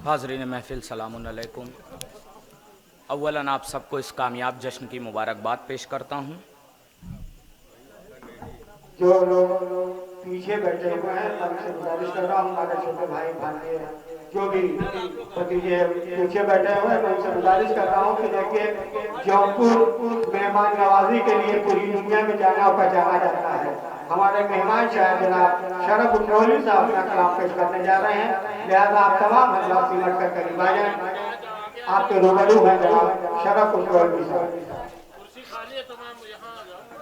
हाज़रीन महफ़िल सलामुन अलैकुम। अव्वलन आप सबको इस कामयाब जश्न की मुबारकबाद पेश करता हूँ। जो लोग पीछे बैठे हुए हैं मैं उनसे गुजारिश कर रहा हूँ, हमारे छोटे भाई भांजे जो भी भतीजे पीछे बैठे हुए हैं मैं उनसे गुजारिश कर रहा हूँ कि देखिए जौनपुर मेहमान नवाजी के लिए पूरी दुनिया में जाना और पहचाना जाता है। हमारे मेहमान शायद जनाब शरफ उन्नौली साहब अपना कलाम पेश करने जा रहे हैं, लिहाजा आप तमाम हजरात सिमट कर करीब आ जाएं। आपके रूबरू हैं जनाब शरफ उन्नौली साहब।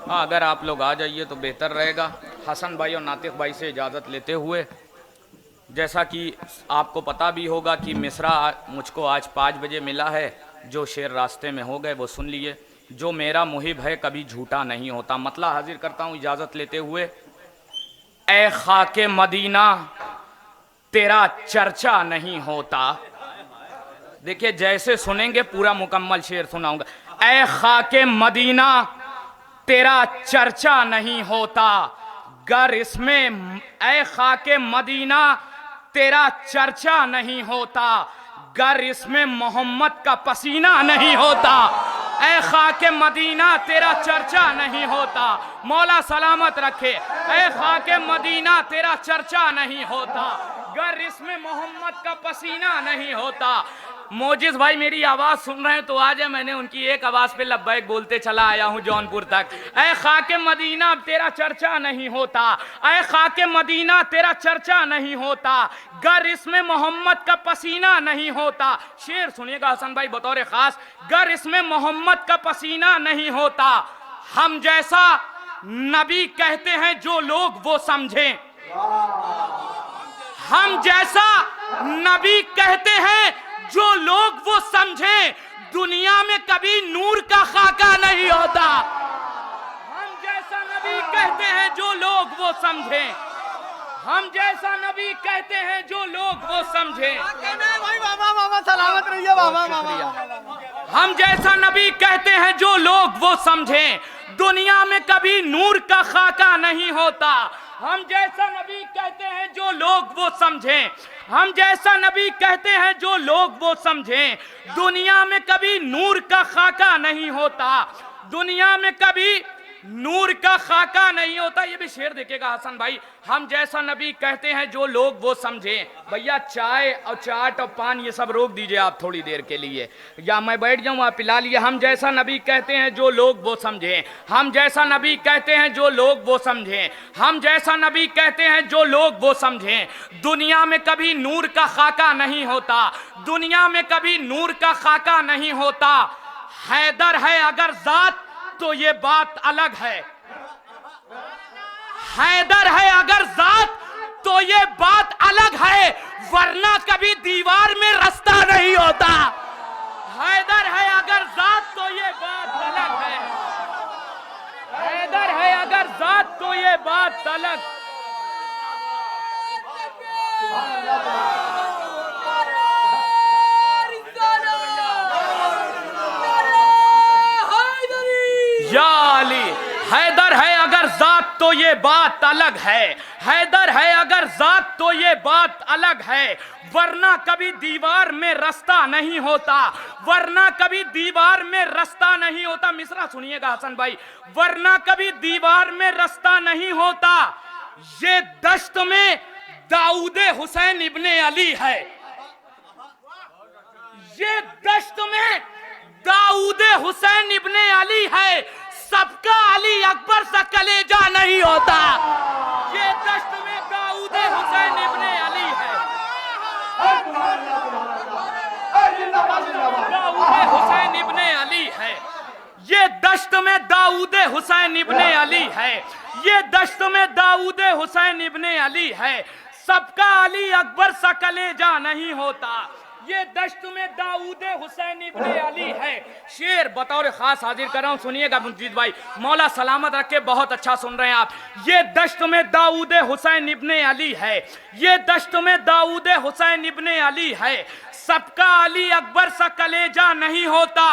हाँ, अगर आप लोग आ जाइए तो बेहतर रहेगा। हसन भाई और नातिक भाई से इजाज़त लेते हुए, जैसा कि आपको पता भी होगा कि मिसरा मुझको आज 5 बजे मिला है। जो शेर रास्ते में हो गए वो सुन लिए। जो मेरा मुहिब है कभी झूठा नहीं होता। मतला हाजिर करता हूँ इजाज़त लेते हुए। ए खाके मदीना तेरा चर्चा नहीं होता। देखिए, जैसे सुनेंगे पूरा मुकम्मल शेर सुनाऊंगा। ए खाके मदीना तेरा चर्चा नहीं होता, गर इसमें ए खाके मदीना तेरा चर्चा नहीं होता, गर इसमें मोहम्मद का पसीना नहीं होता। ए खाके मदीना तेरा चर्चा नहीं होता, मौला सलामत रखे। ए खाके मदीना तेरा चर्चा नहीं होता, गर इसमें मोहम्मद का पसीना नहीं होता। मोजिज़ भाई मेरी आवाज़ सुन रहे हैं तो आज है, मैंने उनकी एक आवाज़ पे लब्बैक बोलते चला आया हूँ जौनपुर तक। ऐ खाके मदीना तेरा चर्चा नहीं होता, ऐ खाके मदीना तेरा चर्चा नहीं होता, गर इसमें मोहम्मद का पसीना नहीं होता। शेर सुनिएगा हसन भाई बतौर ख़ास। गर इसमें मोहम्मद का पसीना नहीं होता, हम जैसा नबी कहते हैं जो लोग वो समझें। हम जैसा नबी कहते हैं जो लोग वो समझें, दुनिया में कभी नूर का खाका नहीं होता। हम जैसा नबी कहते हैं जो लोग वो समझें, हम जैसा नबी कहते हैं जो लोग वो समझें। भाई बाबा सलामत रहिए बाबा। हम जैसा नबी कहते हैं जो लोग वो समझें, दुनिया में कभी नूर का खाका नहीं होता। हम जैसा नबी कहते हैं जो लोग वो समझें, हम जैसा नबी कहते हैं जो लोग वो समझें, दुनिया में कभी नूर का खाका नहीं होता, दुनिया में कभी नूर का खाका नहीं होता। ये भी शेर देखिएगा हसन भाई। हम जैसा नबी कहते हैं जो लोग वो समझें। भैया चाय और चाट और पान ये सब रोक दीजिए आप थोड़ी देर के लिए, या मैं बैठ जाऊँ आप पिला लिए। हम जैसा नबी कहते हैं जो लोग वो समझें, हम जैसा नबी कहते हैं जो लोग वो समझें, हम जैसा नबी कहते हैं जो लोग वो समझें, दुनिया में कभी नूर का खाका नहीं होता, दुनिया में कभी नूर का खाका नहीं होता। हैदर है अगर जात तो ये बात अलग है, हैदर है अगर जात तो ये बात अलग है, वरना कभी दीवार में रास्ता नहीं होता। हैदर है अगर जात तो ये बात अलग है, हैदर है अगर जात तो ये बात अलग। या अली, हैदर है अगर जात तो ये बात अलग है, हैदर है अगर जात तो ये बात अलग है, वरना कभी दीवार में रास्ता नहीं होता, वरना कभी दीवार में रास्ता नहीं होता। मिसरा सुनिएगा हसन भाई। वरना कभी दीवार में रास्ता नहीं होता, ये दश्त में दाऊदे हुसैन इब्ने अली है, ये दश्त में दाऊदे हुसैन इब्ने अली है, सबका अली अकबर सा कलेजा नहीं होता। ये दश्त में दाऊदे हुसैन इब्ने अली है, दाऊदे हुसैन इब्ने अली है, ये दश्त में दाऊदे हुसैन इब्ने अली है, ये दश्त में दाऊदे हुसैन इब्ने अली है, सबका अली अकबर सा कलेजा नहीं होता। ये दश्त में दाऊदे हुसैन इब्ने अली है। शेर बतौर खास हाजिर कर रहा हूं, सुनिएगा मुंजीद भाई, मौला सलामत रखे। बहुत अच्छा सुन रहे हैं आप। ये दश्त में दाऊदे हुसैन इब्ने अली है, ये दश्त में दाऊदे हुसैन इब्ने अली है, सबका अली अकबर सा कलेजा नहीं होता।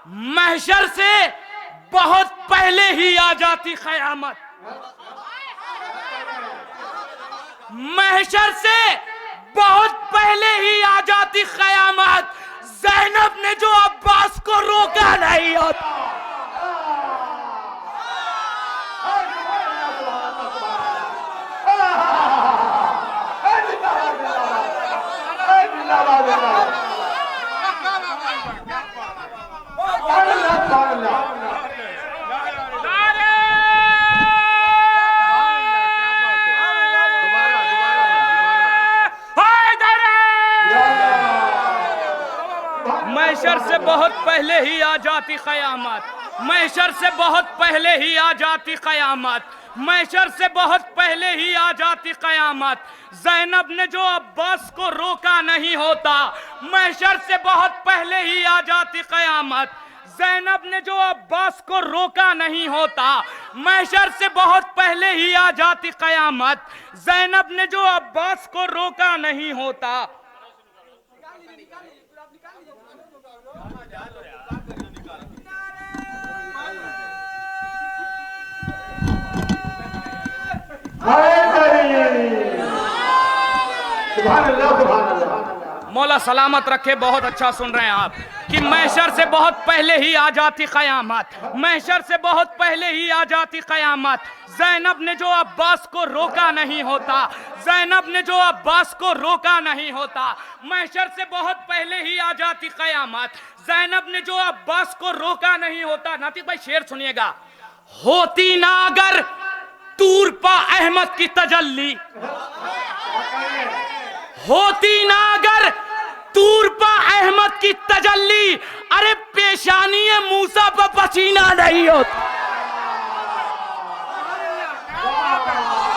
महशर से बहुत पहले ही आ जाती क़यामत, महशर से बहुत पहले ही आ जाती कयामत, ज़ैनब ने जो अब्बास को रोका नहीं होता। महशर से बहुत पहले ही आ जाती कयामत, महशर से बहुत पहले ही आ जाती कयामत, महशर से बहुत पहले ही आ जाती कयामत। ज़ैनब ने जो अब्बास को रोका नहीं होता, महशर से बहुत पहले ही आ जाती कयामत। ज़ैनब ने जो अब्बास को रोका नहीं होता, महशर से बहुत पहले ही आ जाती कयामत। ज़ैनब ने जो अब्बास को रोका नहीं होता। मौला सलामत रखे, बहुत अच्छा सुन रहे हैं आप कि महशर से बहुत पहले ही आ जाती कयामत, महशर से बहुत पहले ही आ जाती कयामत। ज़ैनब ने जो अब्बास को रोका नहीं होता, ज़ैनब ने जो अब्बास को रोका नहीं होता, महशर से बहुत पहले ही आ जाती कयामत। ज़ैनब ने जो अब्बास को रोका नहीं होता। नातिक भाई शेर सुनिएगा, होती ना अगर तूर पा अहमद की तजल्ली, होती ना अगर तूर पा अहमद की तजल्ली, अरे पेशानी मूसा पर पसीना नहीं होता।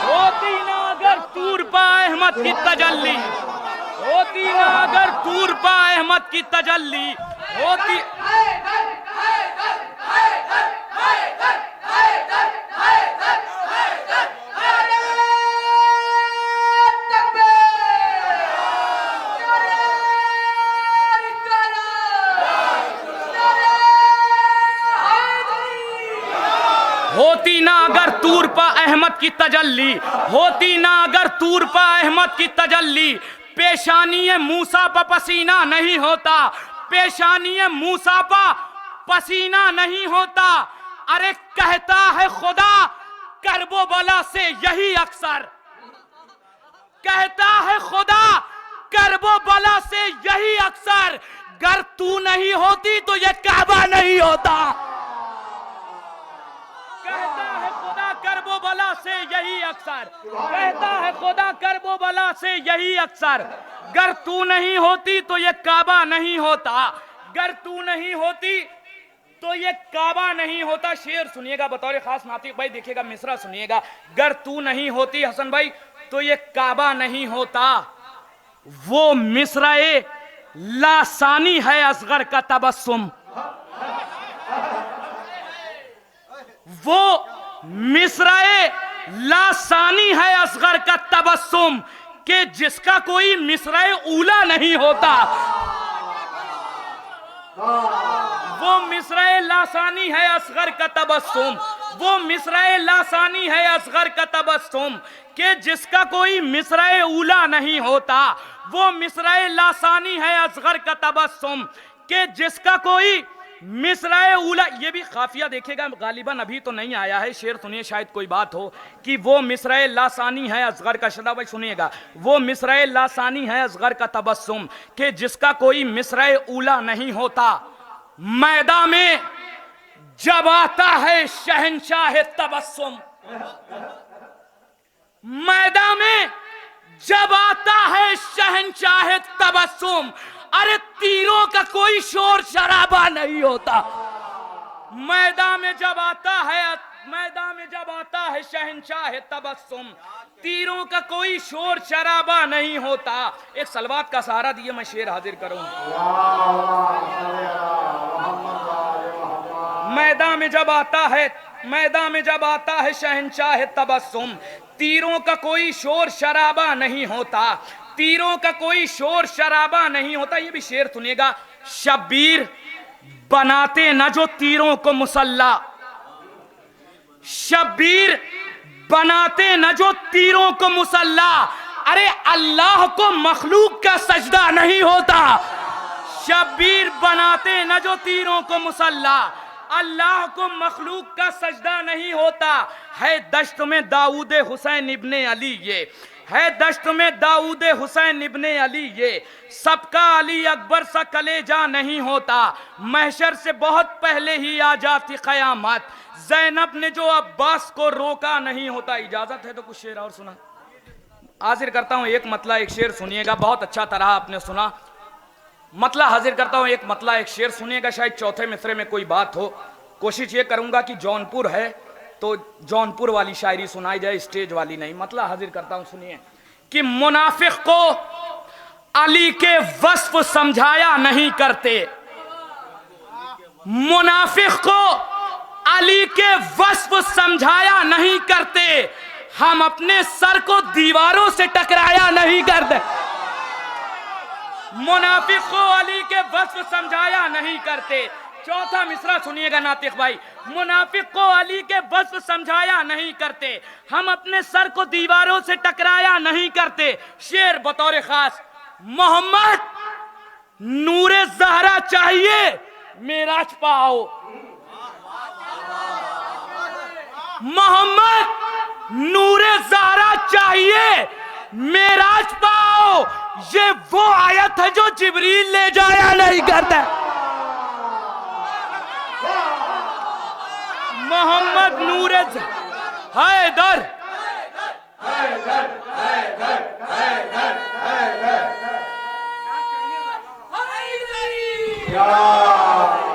होती ना अगर तूर पा अहमद की तजल्ली, होती ना अगर तूर पा अहमद की तजल्ली, होती होती ना अगर तूर पा अहमद की तजल्ली, होती ना अगर तूर पा अहमद की तजल्ली, पेशानी मूसा पा पसीना नहीं होता, पेशानी मूसा पा पसीना नहीं होता। अरे कहता है खुदा करबो बला से यही अक्सर, कहता है खुदा करबो बला से यही अक्सर, गर तू नहीं होती तो ये काबा नहीं होता। कहता है खुदा करबो बला से यही अक्सर, कहता है खुदा करबो बला से यही अक्सर, गर तू नहीं होती तो ये काबा नहीं होता, गर तू नहीं होती तो ये काबा नहीं होता। शेर सुनिएगा बतौर खास नातिक भाई, देखिएगा मिसरा सुनिएगा, गर तू नहीं होती हसन भाई तो ये काबा नहीं होता। वो मिसराए लासानी है असगर का तबस्सुम, वो मिसराए लासानी है असगर का तबस्सुम, के जिसका कोई मिसराए ऊला नहीं होता। वो मिसराए लासानी है असगर का तबस्सुम, वो मिसराए लासानी है असगर का तबस्सुम, के जिसका कोई मिसराए ऊला नहीं होता। वो मिसराए लासानी है असगर का तबस्सुम, के जिसका कोई मिसराए उला। ये भी काफिया देखिएगा, गालिबन अभी तो नहीं आया है। शेर सुनिए, शायद कोई बात हो कि वो मिसराए लासानी है असगर का, शदा भाई सुनिएगा, वो मिसराए लासानी है असगर का तबस्सुम, के जिसका कोई मिसराए उला नहीं होता। मैदान में जब आता है शहंशाह तबस्सुम, मैदान में जब आता है शहंशाह तबस्सुम, अरे तीरों का कोई शोर शराबा नहीं होता। मैदान में जब आता है, मैदान में जब आता है शहंशाह तबस्सुम, तीरों का कोई शोर शराबा नहीं होता। एक सलवात का सहारा दिए मैं शेर हाजिर करूं। मैदान में जब आता है, मैदान में जब आता है शहंशाह तबस्सुम, तीरों का कोई शोर शराबा नहीं होता, तीरों का कोई शोर शराबा नहीं होता। ये भी शेर सुनिएगा, शब्बीर बनाते न जो तीरों को मुसल्ला, शब्बीर बनाते न जो तीरों को मुसल्ला, अरे अल्लाह को मखलूक का सजदा नहीं होता। शब्बीर बनाते न जो तीरों को मुसल्ला, अल्लाह को मखलूक का सजदा नहीं होता। है दश्त में दाऊद हुसैन इब्ने अली, ये है दश्त में दाऊद हुसैन इब्ने अली, ये सबका अली अकबर सा कलेजा नहीं होता। महशर से बहुत पहले ही आ जाती क़यामत, ज़ैनब ने जो अब्बास को रोका नहीं होता। इजाजत है तो कुछ शेर और सुना हाजिर करता हूं। एक मतला एक शेर सुनिएगा, बहुत अच्छा तरह आपने सुना। मतला हाजिर करता हूं, एक मतला एक शेर सुनिएगा, शायद चौथे मिसरे में कोई बात हो। कोशिश ये करूंगा कि जौनपुर है तो जौनपुर वाली शायरी सुनाई जाए, स्टेज वाली नहीं। मतला हाजिर करता हूं, सुनिए कि मुनाफिक को अली के वस्फ समझाया नहीं करते, मुनाफिक को अली के वस्फ समझाया नहीं करते, हम अपने सर को दीवारों से टकराया नहीं करते। मुनाफिक को अली के वस्फ समझाया नहीं करते। चौथा मिसरा सुनिएगा नातिक भाई, मुनाफिक को अली के वस्फ समझाया नहीं करते, हम अपने सर को दीवारों से टकराया नहीं करते। शेर बतौर खास, मोहम्मद नूरे ज़हरा चाहिए मेराज पाओ, मोहम्मद नूरे ज़हरा चाहिए मेराज पाओ, ये वो आयत है जो जिब्रील ले जाया नहीं करता। मोहम्मद नूरे हैदर,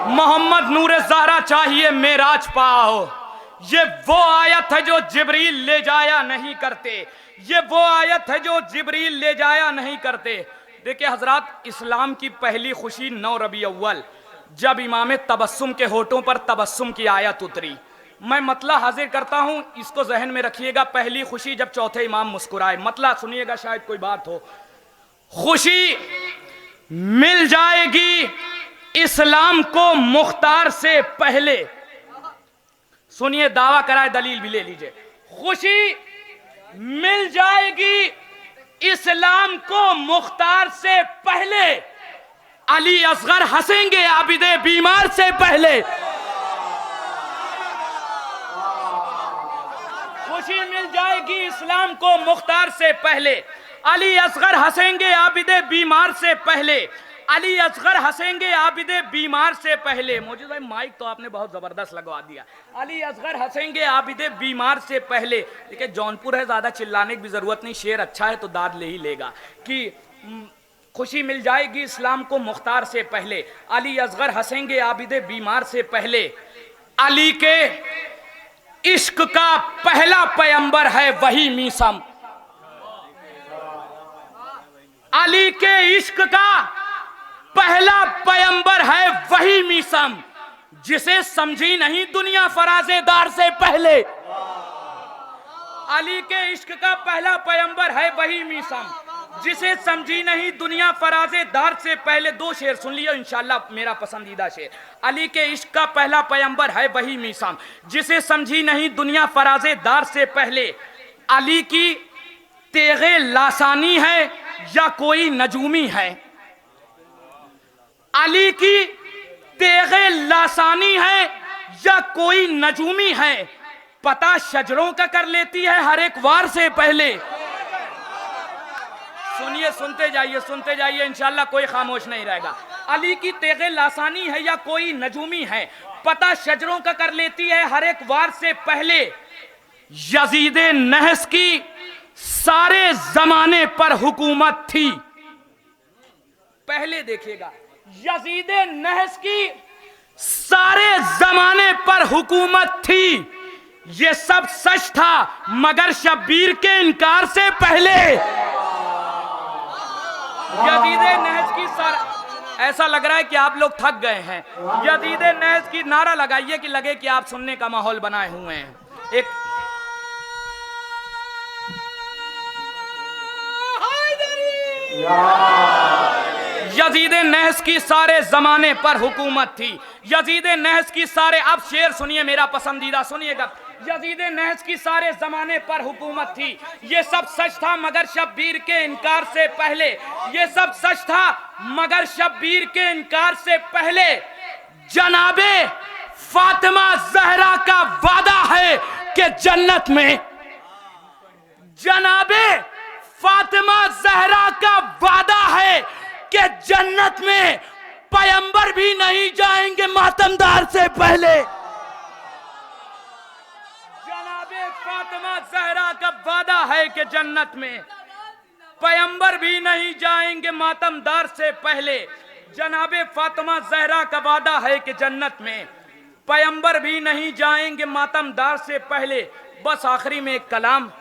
मोहम्मद नूरे ज़हरा चाहिए मेराज पाओ, ये वो आयत है जो जिब्रील ले जाया नहीं करते, ये वो आयत है जो जिब्रील ले जाया नहीं करते। देखिए हजरात, इस्लाम की पहली खुशी 9 रबी अव्वल, जब इमाम तबस्सुम के होठों पर तबस्सुम की आयत उतरी। मैं मतला हाजिर करता हूं, इसको जहन में रखिएगा। पहली खुशी जब चौथे इमाम मुस्कुराए। मतला सुनिएगा, शायद कोई बात हो। खुशी मिल जाएगी इस्लाम को मुख्तार से पहले, सुनिए दावा कराए, दलील भी ले लीजिए। खुशी मिल जाएगी इस्लाम को मुख्तार से पहले, अली असगर हंसेंगे आबिदे बीमार से पहले। खुशी मिल जाएगी इस्लाम को मुख्तार से पहले, अली असगर हंसेंगे आबिदे बीमार से पहले, अली असगर हंसेंगे आबिदे बीमार से पहले। मौजूद भाई माइक तो आपने बहुत जबरदस्त लगवा दिया। अली असगर हंसेंगे आबिदे बीमार से पहले। देखिए जौनपुर है, ज्यादा चिल्लाने की भी जरूरत नहीं, शेर अच्छा है तो दाद ले ही लेगा। कि खुशी मिल जाएगी इस्लाम को मुख्तार से पहले, अली असगर हंसेंगे आबिदे बीमार से पहले, अली के इश्क का पहला पैगंबर है वही मीसम, अली के इश्क का पहला पैगंबर है वही मीसम, जिसे समझी नहीं दुनिया फराजेदार से पहले। अली के इश्क का पहला पैगंबर है वही मीसम, जिसे समझी नहीं दुनिया फराजेदार से पहले। 2 शेर सुन लियो इंशाल्लाह, मेरा पसंदीदा शेर। अली के इश्क का पहला पैगंबर है वही मीसम, जिसे समझी नहीं दुनिया फराजेदार से पहले। अली की तेगे लासानी है या कोई नजूमी है, अली की तेगे लासानी है या कोई नजूमी है, पता शजरों का कर लेती है हर एक वार से पहले। सुनिए, सुनते जाइए इंशाल्लाह, कोई खामोश नहीं रहेगा। अली की तेगे लासानी है या कोई नजूमी है, पता शजरों का कर लेती है हर एक वार से पहले। यजीद नहस की सारे जमाने पर हुकूमत थी, पहले देखिएगा, यजीद नहस की सारे जमाने पर हुकूमत थी, ये सब सच था मगर शब्बीर के इनकार से पहले। यजीद नहस की ऐसा लग रहा है कि आप लोग थक गए हैं। यजीद नहस की नारा लगाइए कि लगे कि आप सुनने का माहौल बनाए हुए हैं। एक यजीद नहस की सारे जमाने पर हुकूमत थी, यजीद नहस की सारे। अब शेर सुनिए मेरा पसंदीदा, सुनिएगा। यजीद नहस की सारे जमाने पर हुकूमत थी। ये सब सच था मगर शब्बीर के इनकार से पहले, ये सब सच था मगर शब्बीर के इनकार से पहले जनाबे फातिमा जहरा का वादा है कि जन्नत में, जनाबे फातिमा जहरा का वादा है कि जन्नत में पैगंबर भी नहीं जाएंगे मातमदार से पहले। जनाबे फातिमा जहरा का वादा है कि जन्नत में पैगंबर भी नहीं जाएंगे मातमदार से पहले। जनाबे फातिमा जहरा का वादा है कि जन्नत में पैगंबर भी नहीं जाएंगे मातमदार से पहले। बस आखिरी में एक कलाम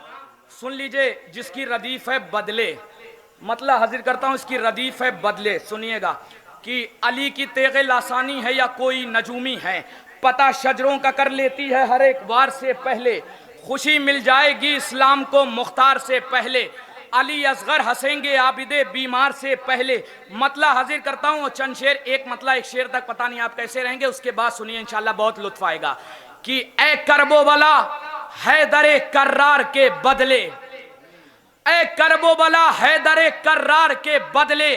सुन लीजिए जिसकी रदीफ है बदले, मतलब हाजिर करता हूं इसकी रदीफ है बदले। सुनिएगा कि अली की तेगे लासानी है या कोई नजूमी है, पता शजरों का कर लेती है हर एक वार से पहले। खुशी मिल जाएगी इस्लाम को मुख्तार से पहले, अली असगर हंसेंगे आबिदे बीमार से पहले। मतला हाजिर करता हूँ चंद शेर, एक मतला एक शेर तक पता नहीं आप कैसे रहेंगे, उसके बाद सुनिए इंशाल्लाह बहुत लुत्फ आएगा। कि ए करबो वाला हैदरे कर्रार के बदले, ए करबो वाला हैदरे कर्रार के बदले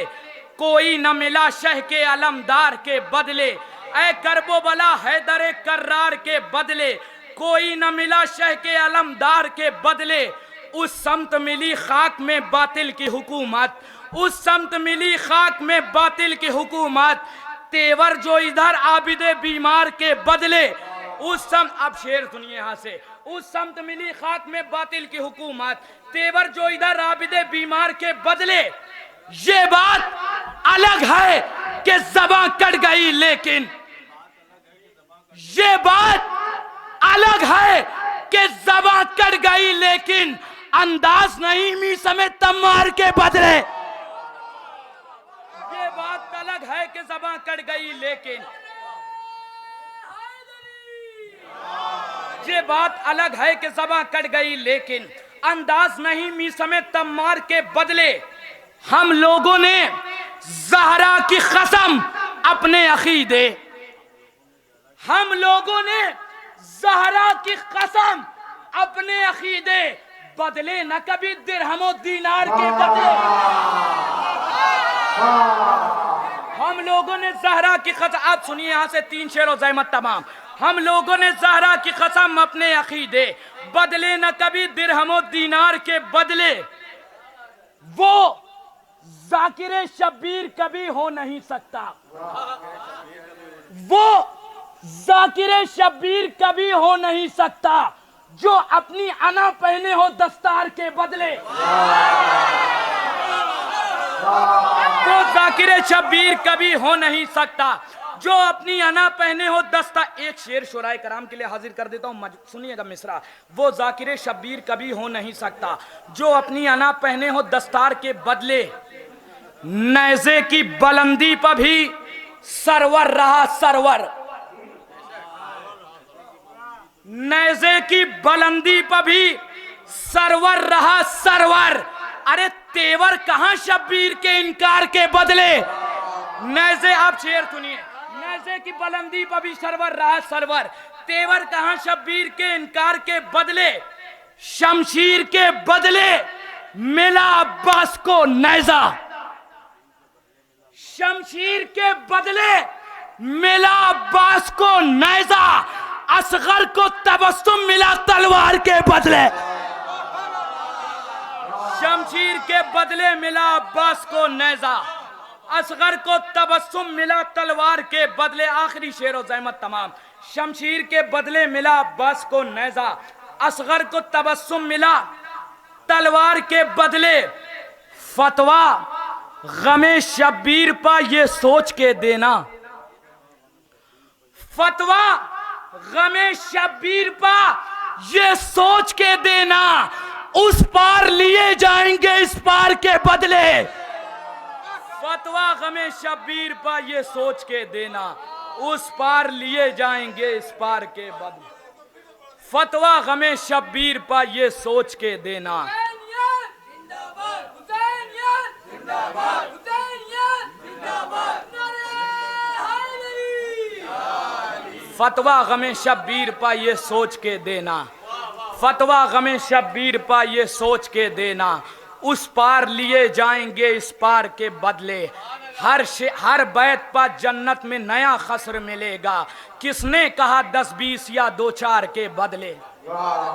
कोई न मिला शह के अलमदार के बदले। ए करबो वाला हैदरे कर्रार के बदले कोई न मिला शह के अलमदार के बदले। उस समत मिली खाक में बातिल की हुकूमत, उस समत मिली खाक में बातिल की हुकूमत, तेवर जो इधर आबिदे बीमार के बदले। उस समत, अब शेर सुनिए यहाँ से, उस समत मिली खाक में बातिल की हुकूमत, तेवर जो इधर आबिदे बीमार के बदले। ये बात अलग है कि ज़बां कट गई लेकिन, ये बात अलग है कि ज़बां कट गई लेकिन अंदाज नहीं मी समेत तमार के बदले। ये बात अलग है कि ज़बां कट गई लेकिन, ये बात अलग है कि ज़बां कट गई लेकिन अंदाज नहीं मी समेत तमार के बदले। हम लोगों ने ज़हरा की कसम अपने अकीदे, हम लोगों ने ज़हरा की कसम अपने अकीदे बदले न कभी दिरहमो दीनार के बदले। हम लोगों ने ज़हरा की कसम, आप सुनिए यहां से तीन शेर और ज़हमत तमाम। हम लोगों ने ज़हरा की कसम अपने अकीदे बदले न कभी दिरहमो दीनार के बदले। वो जाकिर शब्बीर कभी हो नहीं सकता, वो जाकिर शब्बीर कभी हो नहीं सकता जो अपनी अना पहने हो दस्तार के बदले। वो जाकिर शब्बीर कभी हो नहीं सकता जो अपनी अना पहने हो दस्ता। एक शेर शुराए कराम के लिए हाजिर कर देता हूं, सुनिएगा मिसरा। वो जाकिर शब्बीर कभी हो नहीं सकता जो अपनी अना पहने हो दस्तार के बदले। नेज़े की बुलंदी पर भी सरवर रहा सरवर, नेज़े की बुलंदी पर भी सरवर रहा सरवर। अरे तेवर कहां शब्बीर के इनकार के बदले। नेज़े, आप शेर सुनिए, नेज़े की बुलंदी पर भी सरवर रहा सरवर, तेवर कहां शब्बीर के इनकार के बदले। शमशीर के बदले मिला अब्बास को नेज़ा, शमशीर के बदले मिला अब्बास को नेज़ा। असगर को तबस्सुम मिला तलवार के बदले। शमशीर के बदले मिला अब्बास को नेज़ा, असगर को तबस्सुम मिला तलवार के बदले। आखिरी शेर और ज़हमत तमाम। शमशीर के बदले मिला अब्बास को नेज़ा, असगर को तबस्सुम मिला तलवार के बदले। फतवा गमे शब्बीर पा ये सोच के देना, फतवा गमे शब्बीर पा ये सोच के देना, उस पार लिए जाएंगे इस पार के बदले। फतवा गमे शब्बीर पा ये सोच के देना, उस पार लिए जाएंगे इस पार के बदले। फतवा गमे शब्बीर पा ये सोच के देना। फतवा गमे शब्बीर पा ये सोच के देना, फतवा गमे शब्बीर पा ये सोच के देना, उस पार लिए जाएंगे इस पार के बदले, हर बैत पर जन्नत में नया खसर मिलेगा, किसने कहा 10-20 या 2-4 के बदले।